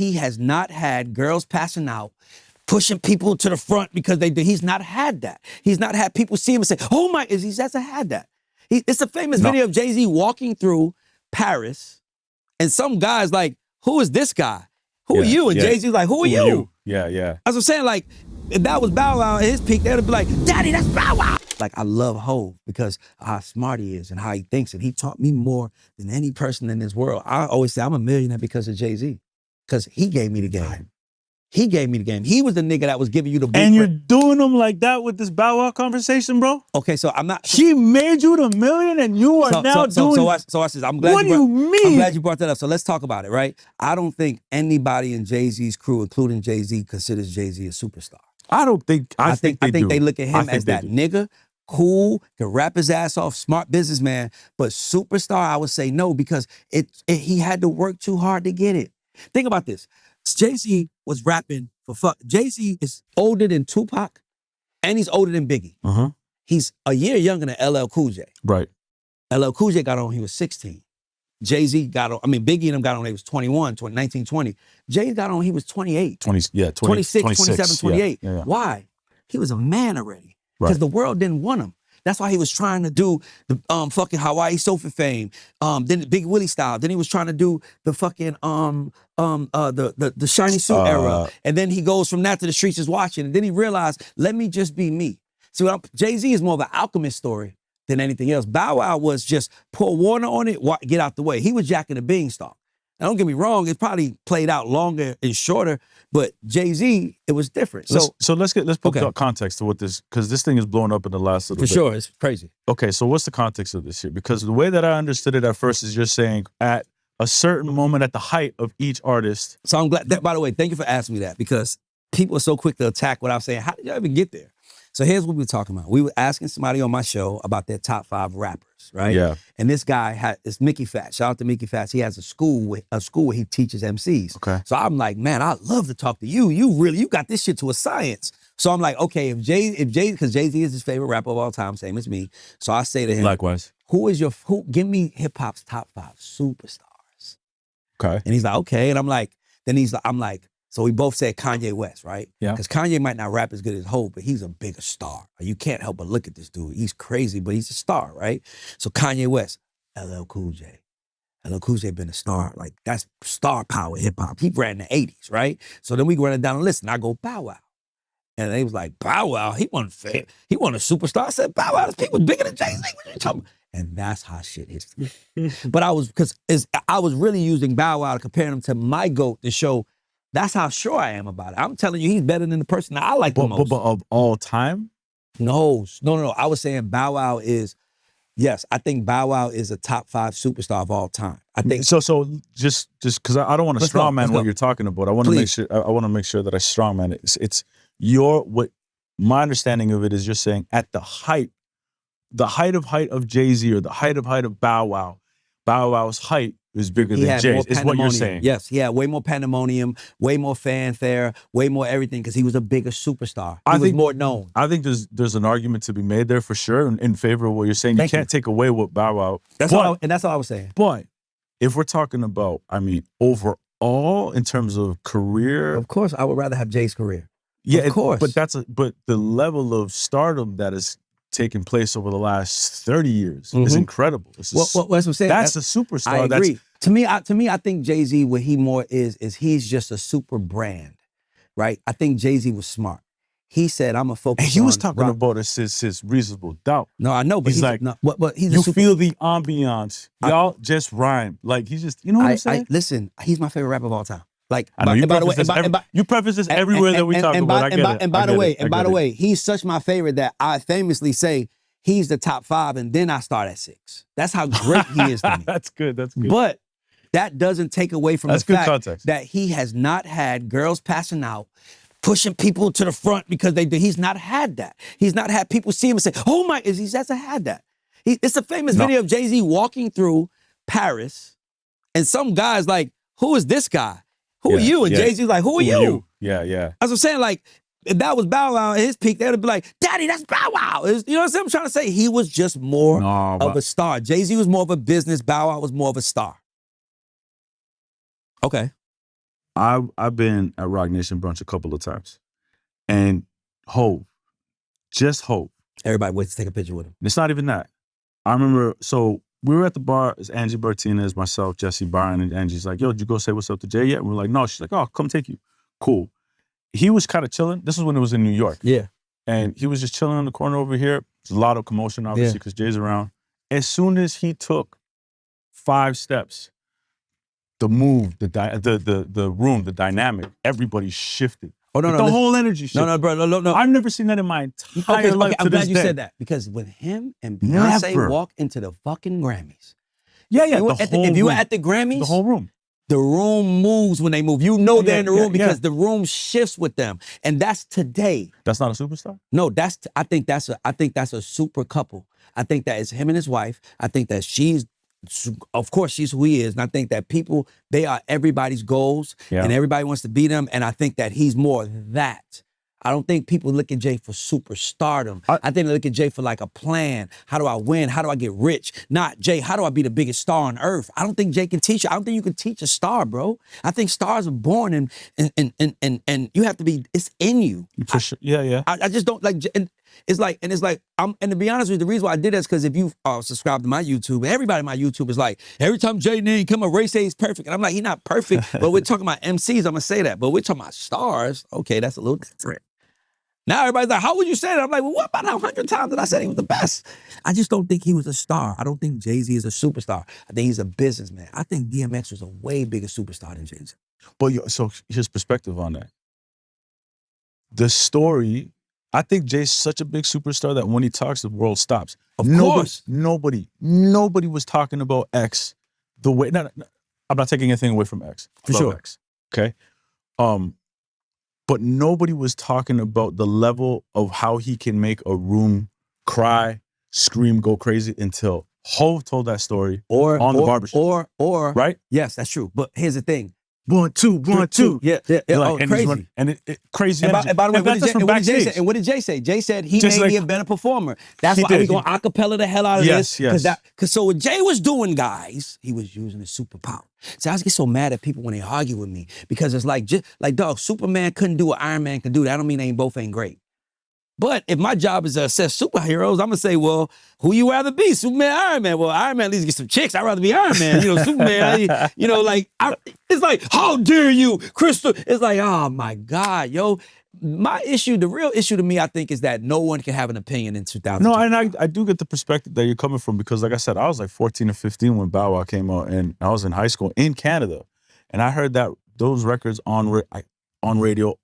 he has not had girls passing out, pushing people to the front because they do. He's not had that. He's not had people see him and say, oh my, he hasn't had that. It's a famous video of Jay-Z walking through Paris and some guy's like, who is this guy? Who are you? And Jay-Z's like, who are you? Yeah. That's what I'm saying. Like, if that was Bow Wow at his peak, they'd be like, Daddy, that's Bow Wow. Like, I love Hov because of how smart he is and how he thinks. And he taught me more than any person in this world. I always say I'm a millionaire because of Jay-Z. Because he gave me the game. He gave me the game. He was the nigga that was giving you the blueprint. And you're doing them like that with this Bow Wow conversation, bro? Okay, so I'm not... He made you the million and you are now doing... So I said, I'm glad what do you mean? I'm glad you brought that up. So let's talk about it, right? I don't think anybody in Jay-Z's crew, including Jay-Z, considers Jay-Z a superstar. I don't think... I think they look at him as that nigga, cool, can rap his ass off, smart businessman, but superstar, I would say no, because he had to work too hard to get it. Think about this. Jay-Z was rapping for fuck. Jay-Z is older than Tupac, and he's older than Biggie. He's a year younger than LL Cool J. Right. LL Cool J got on when he was 16. Jay-Z got on, Biggie and them got on when he was 21, 19, 20. Jay got on when he was 28. 26, 27, 28. Yeah. Why? He was a man already. Because the world didn't want him. That's why he was trying to do the fucking Hawaii Sofa fame, then Big Willie style. Then he was trying to do the fucking the shiny suit era. And then he goes from that to the streets is watching. And then he realized, let me just be me. See, Jay-Z is more of an alchemist story than anything else. Bow Wow was just pour water on it, get out the way. He was Jack and the Beanstalk. Now, don't get me wrong, it probably played out longer and shorter, but Jay-Z, it was different. So let's put context to what this, because this thing is blowing up in the last little bit. For sure, it's crazy. Okay, so what's the context of this here? Because the way that I understood it at first is you're saying at a certain moment at the height of each artist. So I'm glad, by the way, thank you for asking me that, because people are so quick to attack what I'm saying. How did y'all even get there? So here's what we were talking about. We were asking somebody on my show about their top 5 rappers, right? Yeah. And this guy it's Mickey Fats. Shout out to Mickey Fats. He has a school where he teaches MCs. Okay. So I'm like, man, I'd love to talk to you. You got this shit to a science. So I'm like, okay, if Jay, because Jay-Z is his favorite rapper of all time, same as me. So I say to him, likewise, give me hip hop's top 5 superstars. Okay. And he's like, okay. And I'm like, so we both said Kanye West, right? Yeah. Because Kanye might not rap as good as Hov, but he's a bigger star. You can't help but look at this dude. He's crazy, but he's a star, right? So Kanye West, LL Cool J. LL Cool J been a star. Like, that's star power hip hop. He ran in the 80s, right? So then we run it down the list, and I go Bow Wow. And they was like, Bow Wow, he wasn't fair. He wasn't a superstar. I said, Bow Wow, this people bigger than Jay-Z. What are you talking about? And that's how shit hits me. But I was really using Bow Wow to compare him to my GOAT to show that's how sure I am about it. I'm telling you, he's better than the person that I like the most. But of all time? No. I was saying Bow Wow is, yes, I think Bow Wow is a top 5 superstar of all time. I think so. Just because I don't want to strawman what you're talking about. I want to make sure. I want to make sure that I strawman it. It's what my understanding of it is. You're saying at the height of Jay-Z or the height of Bow Wow, Bow Wow's height is bigger than Jay's, is what you're saying. Yes, he had way more pandemonium, way more fanfare, way more everything, because he was a bigger superstar. He was more known. I think there's an argument to be made there for sure in favor of what you're saying. You can't take away what Bow Wow. That's all I was saying. But if we're talking about, overall in terms of career, of course, I would rather have Jay's career. Yeah, of course. But the level of stardom that is taken place over the last 30 years is incredible. That's what I'm saying. That's a superstar. I agree. To me, I think Jay-Z, what he more is he's just a super brand, right? I think Jay-Z was smart. He said, I'm going to focus on... And he was talking about his reasonable doubt. No, I know, but he's like, he's you feel the ambiance. Y'all just rhyme. Like, he's just, you know what I'm saying? Listen, he's my favorite rapper of all time. Like, I know, you preface this everywhere that we talk about. I get it. And by the way, he's such my favorite that I famously say he's the top 5, and then I start at 6. That's how great he is to me. That's good. But that doesn't take away from the fact that he has not had girls passing out, pushing people to the front because they do. He's not had that. He's not had people see him and say, oh my, he hasn't had that. It's a famous video of Jay-Z walking through Paris, and some guy's like, who is this guy? Who are you? And Jay-Z's like, who are you? Yeah. That's what I'm saying. Like, if that was Bow Wow at his peak, they'd be like, Daddy, that's Bow Wow. You know what I'm trying to say? He was just more of a star. Jay-Z was more of a business. Bow Wow was more of a star. Okay. I've been at Rock Nation brunch a couple of times, and Hov, just Hov. Everybody waits to take a picture with him. It's not even that. I remember, so we were at the bar. It's Angie Martinez, myself, Jesse Byron, and Angie's like, "Yo, did you go say what's up to Jay yet?" And we're like, "No." She's like, "Oh, come take you." Cool. He was kind of chilling. This was when it was in New York. Yeah. And he was just chilling in the corner over here. There's a lot of commotion, obviously, because Jay's around. As soon as he took 5 steps, the move, the room, the dynamic, everybody shifted. Oh, no, the whole energy shifted. No, bro, no. I've never seen that in my entire life. I'm glad you day. said that. Because when him and Beyonce walk into the fucking Grammys. Yeah. If you were at the Grammys, the whole room. The room moves when they move. You know they're in the room because the room shifts with them. And that's today. That's not a superstar? No, I think that's a super couple. I think that it's him and his wife. I think that of course she's who he is. And I think that they are everybody's goals and everybody wants to be them. And I think that he's more that. I don't think people look at Jay for superstardom. I think they look at Jay for like a plan. How do I win? How do I get rich? Not, Jay, how do I be the biggest star on earth? I don't think Jay can teach you. I don't think you can teach a star, bro. I think stars are born and you have to be, it's in you. For sure. Yeah. I just don't like, and to be honest with you, the reason why I did that is because if you subscribe to my YouTube, everybody in my YouTube is like, every time Jay name come up, Ray say he's perfect. And I'm like, he's not perfect, but we're talking about MCs, I'm gonna say that. But we're talking about stars, okay, that's a little different. Now everybody's like, how would you say that? I'm like, well, what about 100 times that I said he was the best? I just don't think he was a star. I don't think Jay-Z is a superstar. I think he's a businessman. I think DMX was a way bigger superstar than Jay-Z. But so his perspective on that. The story, I think Jay's such a big superstar that when he talks, the world stops. Of course. Nobody was talking about X the way, I'm not taking anything away from X. For sure. X, okay? But nobody was talking about the level of how he can make a room cry, scream, go crazy until Hov told that story on the barbershop. Or right? Yes, that's true. But here's the thing. 1, 2, 1, 2. Yeah. Like, Crazy. Crazy. And by the way, what did Jay say? Jay said he made me a better performer. That's why we're going to acapella the hell out of this. Yes. Because so what Jay was doing, guys, he was using his superpower. So I get so mad at people when they argue with me because it's like, dog, Superman couldn't do what Iron Man can do. That don't mean they both ain't great. But if my job is to assess superheroes, I'm going to say, well, who you rather be, Superman or Iron Man? Well, Iron Man at least get some chicks. I'd rather be Iron Man. Superman, it's like, how dare you, Crystal? It's like, oh, my God, yo. The real issue to me, I think, is that no one can have an opinion in 2000. No, and I do get the perspective that you're coming from because, like I said, I was like 14 or 15 when Bow Wow came out, and I was in high school in Canada. And I heard those records on radio,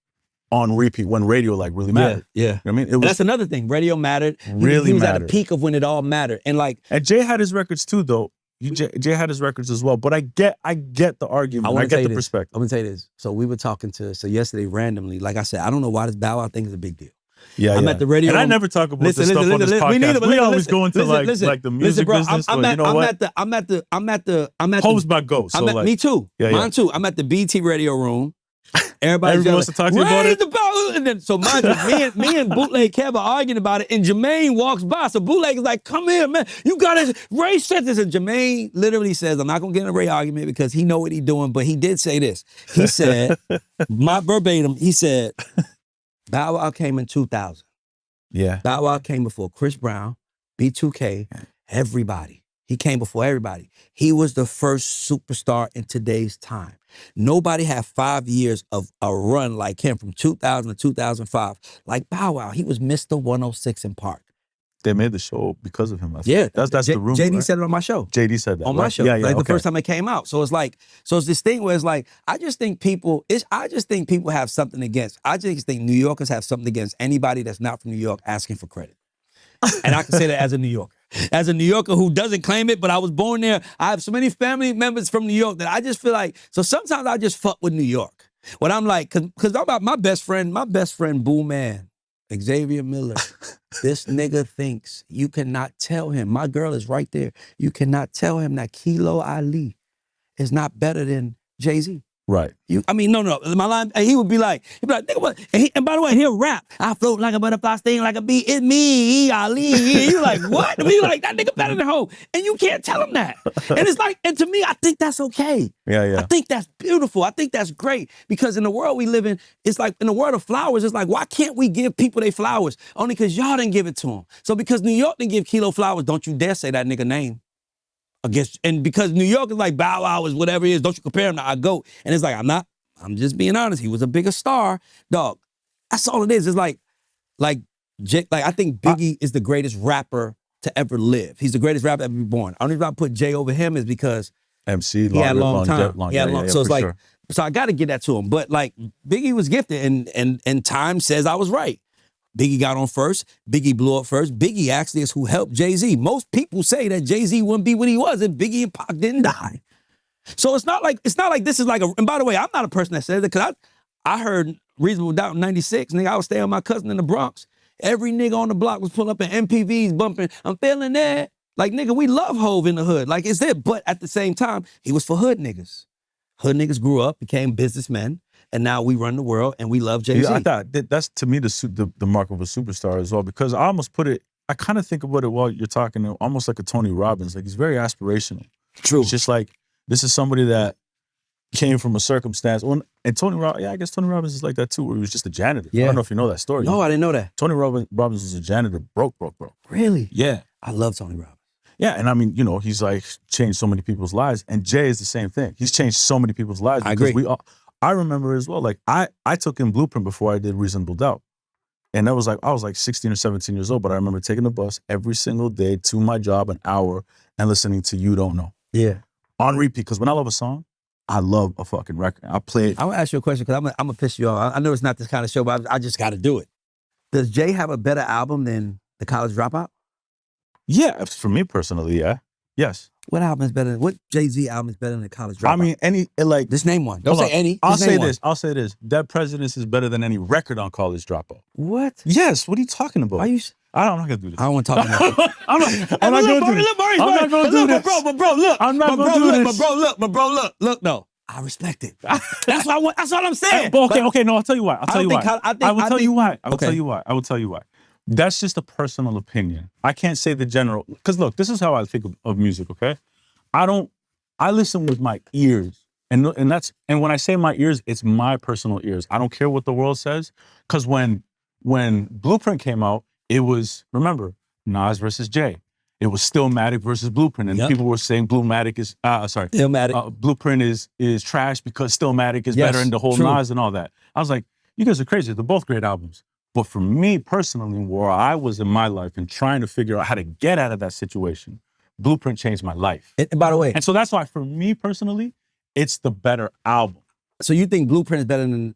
on repeat when radio like really mattered. Yeah. You know what I mean? That's another thing. Radio mattered. Really he was mattered. At the peak of when it all mattered. And Jay had his records too, though. Jay had his records as well. But I get the argument. I get the perspective. I'm gonna tell you this. So we were talking yesterday randomly. Like I said, I don't know why this Bow Wow thing is a big deal. Yeah, I'm at the radio. And I never talk about this stuff on this podcast. We always go into like the music business. I'm at Hov's my go. So me too. Yeah, Mine too. I'm at the BT radio room. Everybody wants to talk to you about it. And then, so mind you, me and Bootleg Kev are arguing about it, and Jermaine walks by. So Bootleg is like, come here, man. You got it. Ray said this. And Jermaine literally says, I'm not going to get in a Ray argument because he know what he's doing, but he did say this. He said, my verbatim, he said, Bow Wow came in 2000. Yeah. Bow Wow came before Chris Brown, B2K, everybody. He came before everybody. He was the first superstar in today's time. Nobody had 5 years of a run like him from 2000 to 2005. Like Bow Wow, he was Mr. 106 in Park. They made the show because of him. Yeah. That's the rumor. JD right? said it on my show. JD said that. On my show. Yeah, the first time it came out. So it's this thing where it's like, I just think people have something against, I just think New Yorkers have something against anybody that's not from New York asking for credit. And I can say that as a New Yorker. As a New Yorker who doesn't claim it, but I was born there. I have so many family members from New York that I just feel like, so sometimes I just fuck with New York. When I'm like, cause I'm about my best friend, Boo Man, Xavier Miller. This nigga thinks you cannot tell him, my girl is right there. You cannot tell him that Kilo Ali is not better than Jay-Z. Right. I mean, no. My line, and he would be like, nigga, what? And by the way, he'll rap. I float like a butterfly, sting like a bee. It's me, Ali. You like, what? And we like, that nigga better than Hov. And you can't tell him that. And it's like, and to me, I think that's okay. Yeah. I think that's beautiful. I think that's great. Because in the world we live in, it's like, in the world of flowers, it's like, why can't we give people their flowers? Only because y'all didn't give it to them. So because New York didn't give Kilo flowers, don't you dare say that nigga name. And because New York is like Bow Wow is whatever it is, don't you compare him to I GOAT. And it's like, I'm just being honest. He was a bigger star, dog. That's all it is. It's like I think Biggie is the greatest rapper to ever live. He's the greatest rapper ever be born. The only reason I put Jay over him is because MC, he had a long time. So it's like, sure. So I got to get that to him. But like Biggie was gifted, and time says I was right. Biggie got on first. Biggie blew up first. Biggie actually is who helped Jay-Z. Most people say that Jay-Z wouldn't be what he was if Biggie and Pac didn't die. So it's not like this is like and by the way, I'm not a person that says it, because I heard Reasonable Doubt in 96. Nigga, I was staying with my cousin in the Bronx. Every nigga on the block was pulling up in MPVs bumping, I'm feeling that. Like, nigga, we love Hov in the hood. Like, it's there. But at the same time, he was for hood niggas. Hood niggas grew up, became businessmen. And now we run the world, and we love Jay-Z. Yeah, I thought that's to me the mark of a superstar as well, because I almost put it. I kind of think about it while you're talking, almost like a Tony Robbins. Like, he's very aspirational. True. It's just like, this is somebody that came from a circumstance. And Tony Robbins, I guess Tony Robbins is like that too, where he was just a janitor. Yeah. I don't know if you know that story. No, I didn't know that. Tony Robbins was a janitor, broke. Really? Yeah. I love Tony Robbins. Yeah, and I mean, he's like changed so many people's lives, and Jay is the same thing. He's changed so many people's lives. I agree. I remember as well, like I took in Blueprint before I did Reasonable Doubt. And that was like, I was like 16 or 17 years old, but I remember taking the bus every single day to my job, an hour, and listening to You Don't Know. Yeah. On repeat, because when I love a song, I love a fucking record. I play it. I want to ask you a question, because I'm going to piss you off. I know it's not this kind of show, but I just got to do it. Does Jay have a better album than The College Dropout? Yeah, for me personally, yeah. Yes. What Jay-Z album is better than The College Dropout? I mean, just name one. Don't say any. I'll say this. Dead Presidents is better than any record on College Dropout. What? Yes. What are you talking about? I'm not gonna do this. I don't want to talk about it. I'm not gonna do this. I'm not gonna do this. Bro, look. I'm not gonna do this. Look, no. I respect it. That's what I'm saying. Okay, no, I'll tell you why. I will tell you why. That's just a personal opinion. I can't say the general, because look, this is how I think of music, okay? I listen with my ears. And when I say my ears, it's my personal ears. I don't care what the world says. Because when Blueprint came out, it was, remember, Nas versus Jay. It was Stillmatic versus Blueprint. And people were saying Blueprint is trash because Stillmatic is better, and the whole Nas and all that. I was like, you guys are crazy. They're both great albums. But for me personally, where I was in my life and trying to figure out how to get out of that situation, Blueprint changed my life. And by the way, and so that's why for me personally, it's the better album. So you think Blueprint is better than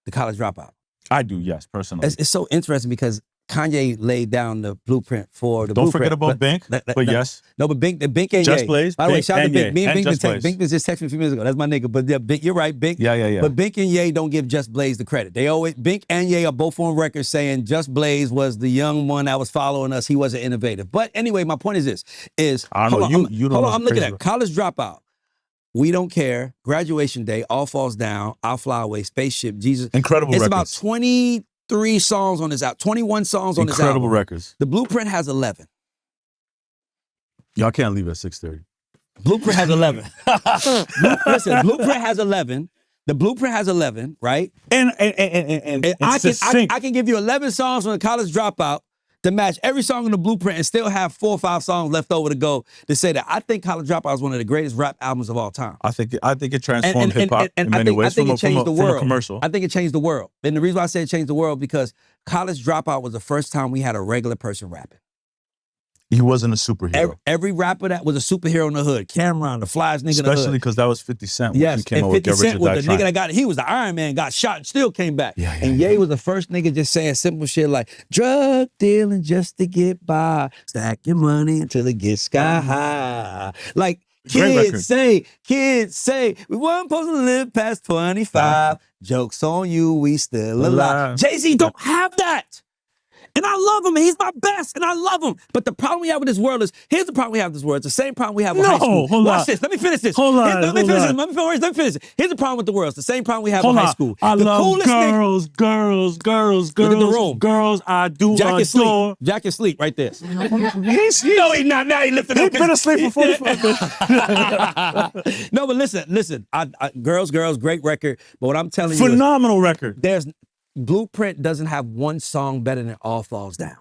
The College Dropout? I do, yes, personally. It's so interesting because Kanye laid down the blueprint for the Don't Blueprint. Forget about Bink, but yes. No, but Bink and Just Ye. Blaze. By the way, shout out to Bink. Me and Bink just texted me a few minutes ago. That's my nigga. But yeah, Bink, you're right, Bink. Yeah. But Bink and Ye don't give Just Blaze the credit. Bink and Ye are both on record saying Just Blaze was the young one that was following us. He wasn't innovative. But anyway, my point is this: I don't know. You don't know. I'm looking at College Dropout. We Don't Care, Graduation Day, All Falls Down, I'll Fly Away, Spaceship, Jesus. Incredible It's records. about 23 songs on this album, 21 songs on this album. Incredible records. The Blueprint has 11. Y'all can't leave at 6:30. Blueprint has 11. Listen, Blueprint has 11. The Blueprint has 11, right? And I can give you 11 songs on The College Dropout to match every song in the Blueprint and still have 4 or 5 songs left over to go to say that I think College Dropout is one of the greatest rap albums of all time. I think it transformed hip hop in many ways. I think it changed the world. From a commercial. I think it changed the world. And the reason why I say it changed the world because College Dropout was the first time we had a regular person rapping. He wasn't a superhero. Every rapper that was a superhero in the hood, Cameron, the flyest nigga in the hood. Especially because that was 50 Cent. Yes, he came and over 50 Cent was the nigga that that he was the Iron Man, got shot and still came back. And Ye was the first nigga just saying simple shit like, drug dealing just to get by, stack your money until it gets sky high. Like, kids say, we weren't supposed to live past 25. Jokes on you, we still alive. Jay-Z don't have that. And I love him, and he's my best, and I love him. But the problem we have with this world is, here's the problem we have with this world. It's the same problem we have with high school. Watch this. Let me finish this. Let me finish it. Here's the problem with the world. It's the same problem we have with high school. I love girls. Look at the room. Girls, I do adore. Jack is sleep right there. No, he's not. Now he lifted up. He's been asleep for 45 minutes. No, but listen. Girls, great record. But what I'm telling you, phenomenal record. Blueprint doesn't have one song better than All Falls Down.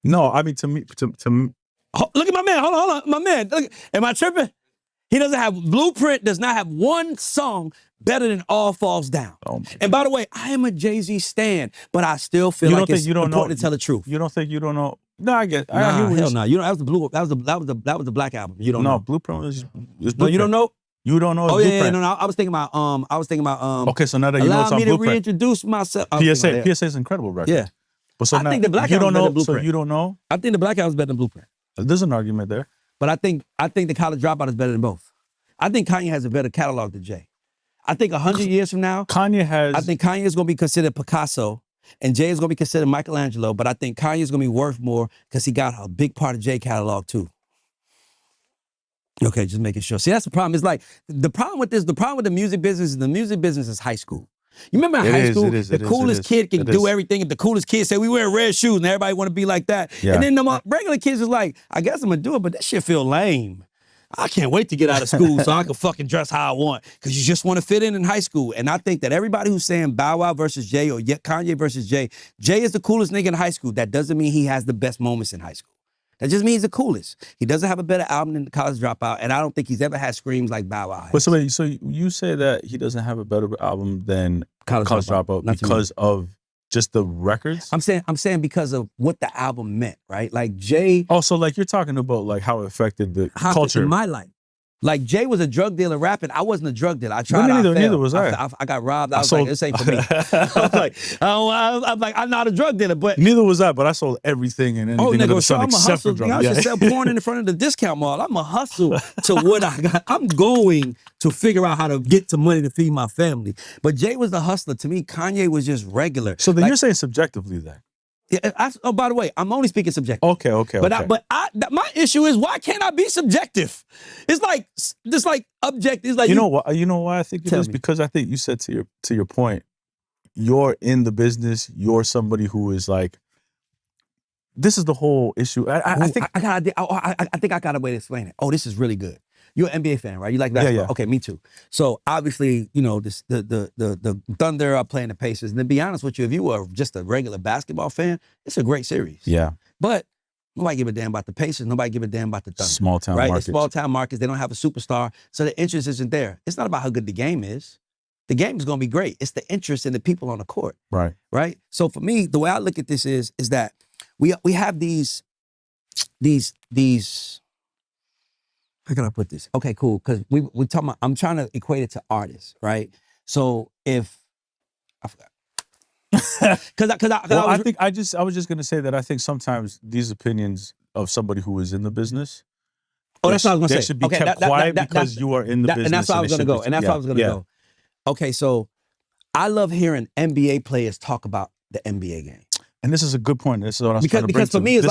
No, I mean, to me. Look at my man. Hold on. My man. Look, am I tripping? Blueprint does not have one song better than All Falls Down. Oh, and by the way, I am a Jay-Z stan, but I still feel like it's important to tell the truth. You don't think you don't know? No, I get. Hell no. You know, that was the Black Album. You don't know. No, Blueprint is Blueprint. No, you don't know? You don't know. Oh yeah, no. I was thinking about. Okay, so now that you know it's on Blueprint. Allow me to reintroduce myself. PSA is an incredible record. Yeah. But so I think the Black Album is better than Blueprint. So you don't know? I think the Black Album is better than Blueprint. There's an argument there. But I think the College Dropout is better than both. I think Kanye has a better catalog than Jay. I think 100 years from now, I think Kanye is going to be considered Picasso, and Jay is going to be considered Michelangelo. But I think Kanye is going to be worth more because he got a big part of Jay catalog too. Okay, just making sure. See, that's the problem. It's like the problem with the music business is high school. You remember in high school, the coolest kid can do everything. If the coolest kid say we wear red shoes and everybody want to be like that. Yeah. And then the regular kids is like, I guess I'm going to do it, but that shit feel lame. I can't wait to get out of school so I can fucking dress how I want. Because you just want to fit in high school. And I think that everybody who's saying Bow Wow versus Jay or Kanye versus Jay is the coolest nigga in high school. That doesn't mean he has the best moments in high school. That just means he's the coolest. He doesn't have a better album than the College Dropout, and I don't think he's ever had screams like Bow Wow. But so you say that he doesn't have a better album than College Dropout because of just the records? I'm saying because of what the album meant, right? Like Jay. Oh, so like you're talking about like how it affected the culture in my life. Like Jay was a drug dealer rapping. I wasn't a drug dealer. I tried. Neither was I. I got robbed. I was like, this ain't for me. I'm like, I'm not a drug dealer, but neither was I. But I sold everything and anything under the sun except for drugs. I should sell porn in front of the discount mall. I'm a hustle to what I got. I'm going to figure out how to get some money to feed my family. But Jay was the hustler. To me, Kanye was just regular. So then you're saying subjectively then? Yeah, by the way, I'm only speaking subjective. Okay. But my issue is, why can't I be subjective? It's like objective. It's like you know why I think it is? Because I think you said to your point, you're in the business. You're somebody who is like, this is the whole issue. I think I got a way to explain it. Oh, this is really good. You're an NBA fan, right? You like basketball? Yeah. Okay, me too. So obviously, you know, the Thunder are playing the Pacers. And to be honest with you, if you were just a regular basketball fan, it's a great series. Yeah. But nobody give a damn about the Pacers. Nobody give a damn about the Thunder. Small town markets. Small town markets. They don't have a superstar, so the interest isn't there. It's not about how good the game is. The game is going to be great. It's the interest in the people on the court. Right. Right. So for me, the way I look at this is that we have these. How can I put this? Okay, cool. Because we talking about, I'm trying to equate it to artists, right? So if I forgot. I was just gonna say that I think sometimes these opinions of somebody who is in the business. Oh, that's what I was gonna say. They should be kept quiet because you are in the business. And that's how I was gonna go. And that's how I was gonna go. Okay, so I love hearing NBA players talk about the NBA game. And this is a good point. This is what I was trying to bring because for me, it's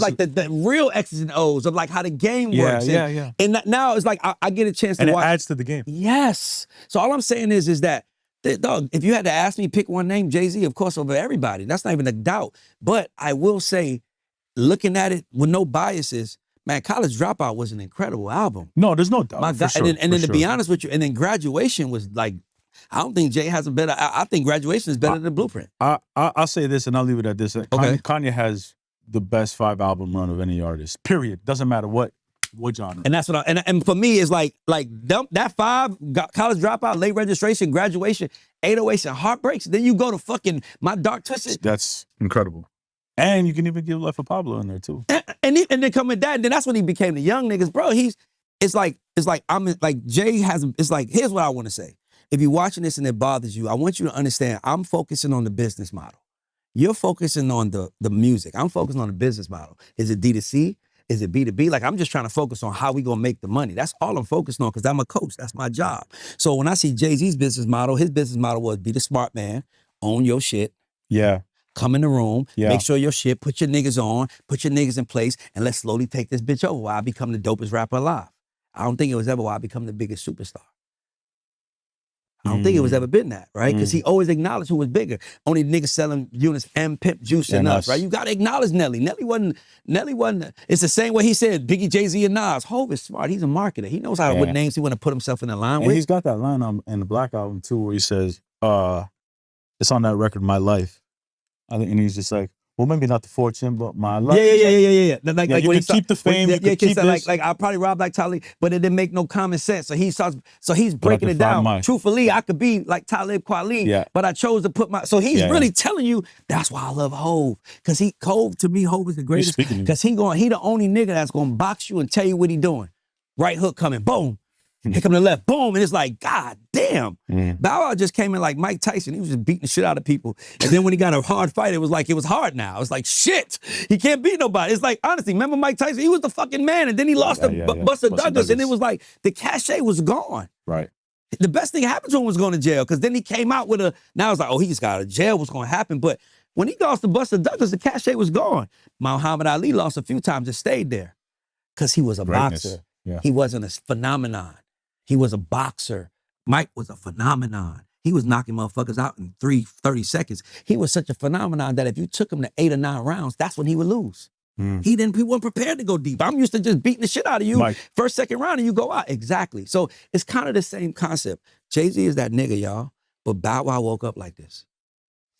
like the real X's and O's of like how the game works. Yeah. And now it's like I get a chance to watch. And it adds to the game. Yes. So all I'm saying is that, dog, if you had to ask me pick one name, Jay-Z, of course, over everybody. That's not even a doubt. But I will say, looking at it with no biases, man, College Dropout was an incredible album. No, there's no doubt. My God. Sure, and then to be honest with you, and then Graduation was like, I don't think Jay has a better. I think Graduation is better than Blueprint. I'll say this, and I'll leave it at this. Okay. Kanye has the best 5-album run of any artist. Period. Doesn't matter what genre. And that's what and for me is like that 5 College Dropout, Late Registration, Graduation, 808s, and Heartbreaks. Then you go to fucking My Dark Twisted. That's incredible. And you can even give Life of Pablo in there too. And then come with that, and then that's when he became the young niggas, bro. It's like Jay has. It's like, here's what I want to say. If you're watching this and it bothers you, I want you to understand I'm focusing on the business model. You're focusing on the music. I'm focusing on the business model. Is it D2C? Is it B2B? Like, I'm just trying to focus on how we gonna make the money. That's all I'm focused on because I'm a coach. That's my job. So when I see Jay-Z's business model, his business model was be the smart man, own your shit. Yeah. come in the room, Yeah. make sure your shit, put your niggas on, put your niggas in place, and let's slowly take this bitch over while I become the dopest rapper alive. I don't think it was ever why I become the biggest superstar. I don't think it was ever been that, right? Because he always acknowledged who was bigger. Only niggas selling units and pimp juice and us, right? You gotta acknowledge Nelly. Nelly wasn't, it's the same way he said Biggie, Jay-Z, and Nas. Hov is smart. He's a marketer. He knows what names he want to put himself in the line with. He's got that line in the Black album too, where he says, it's on that record, My Life. I think, and he's just like, well, maybe not the fortune, but my life. Yeah. Like you can keep the fame, you can keep this. Like I'll probably rob like Talib, but it didn't make no common sense. So he's breaking it down. Truthfully, I could be like Talib Kweli, but I chose to put so he's really telling you, that's why I love Hov. Because Hov is the greatest. Because he the only nigga that's gonna box you and tell you what he doing. Right hook coming, boom. Here come the left, boom, and it's like, God damn. Bow Wow just came in like Mike Tyson. He was just beating the shit out of people. And then when he got a hard fight, it was hard now. It's like, shit, he can't beat nobody. It's like, honestly, remember Mike Tyson? He was the fucking man, and then he lost to Buster Douglas, and it was like, the cachet was gone. Right. The best thing happened to him was going to jail, because then he came out with now it's like, oh, he just got out of jail, what's going to happen? But when he lost to Buster Douglas, the cachet was gone. Muhammad Ali lost a few times and stayed there, because he was a boxer. Yeah. He wasn't a phenomenon. He was a boxer. Mike was a phenomenon. He was knocking motherfuckers out in 30 seconds. He was such a phenomenon that if you took him to 8 or 9 rounds, that's when he would lose. He wasn't prepared to go deep. I'm used to just beating the shit out of you first, second round, and you go out. Exactly. So it's kind of the same concept. Jay-Z is that nigga, y'all, but Bow Wow woke up like this.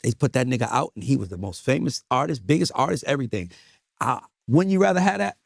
They put that nigga out, and he was the most famous artist, biggest artist, everything. Wouldn't you rather have that?